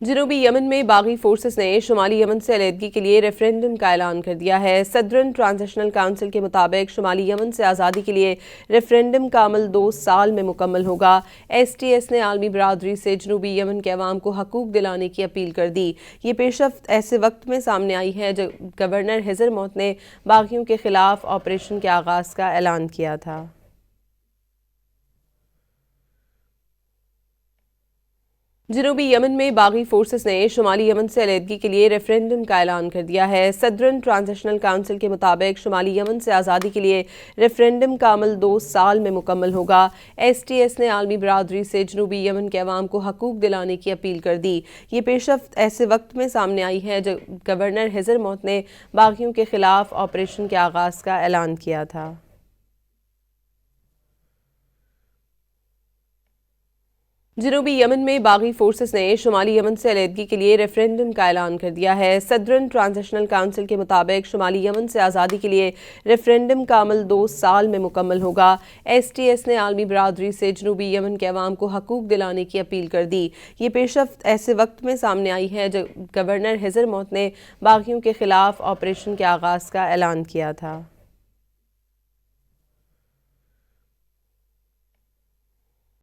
जनूबी यमन में बागी फोर्सेस ने शुमाली यमन से अलहदगी के लिए रेफरेंडम का ऐलान कर दिया है। सदरन ट्रांजिशनल काउंसिल के मुताबिक शुमाली यमन से आज़ादी के लिए रेफरेंडम का अमल 2 साल में मुकम्मल होगा। STS ने आलमी बरादरी से जनूबी यमन के अवाम को हकूक दिलाने की अपील कर दी। ये पेशरफ्त ऐसे वक्त में सामने आई है जब गवर्नर हिजर मौत ने बागियों के खिलाफ ऑपरेशन के आगाज़ का ऐलान किया था। जनूबी यमन में बागी फोर्सेस ने शुमाली यमन से अलहदगी के लिए रेफरेंडम का ऐलान कर दिया है। सदरन ट्रांजिशनल काउंसिल के मुताबिक शुमाली यमन से आज़ादी के लिए रेफरेंडम का अमल 2 साल में मुकम्मल होगा। STS ने आलमी बरादरी से जनूबी यमन के अवाम को हकूक दिलाने की अपील कर दी। ये पेशरफ्त ऐसे वक्त में सामने आई है जब गवर्नर हिजर मौत ने बागियों के खिलाफ ऑपरेशन के आगाज़ का ऐलान किया था। जनूबी यमन में बागी फोर्सेस ने शुमाली यमन से अलहदगी के लिए रेफरेंडम का ऐलान कर दिया है। सदरन ट्रांजिशनल काउंसिल के मुताबिक शुमाली यमन से आज़ादी के लिए रेफरेंडम का अमल 2 साल में मुकम्मल होगा। STS ने आलमी बरादरी से जनूबी यमन के अवाम को हकूक दिलाने की अपील कर दी। ये पेशरफ्त ऐसे वक्त में सामने आई है जब गवर्नर हिजर मौत ने बागियों के खिलाफ ऑपरेशन के आगाज़ का ऐलान किया था।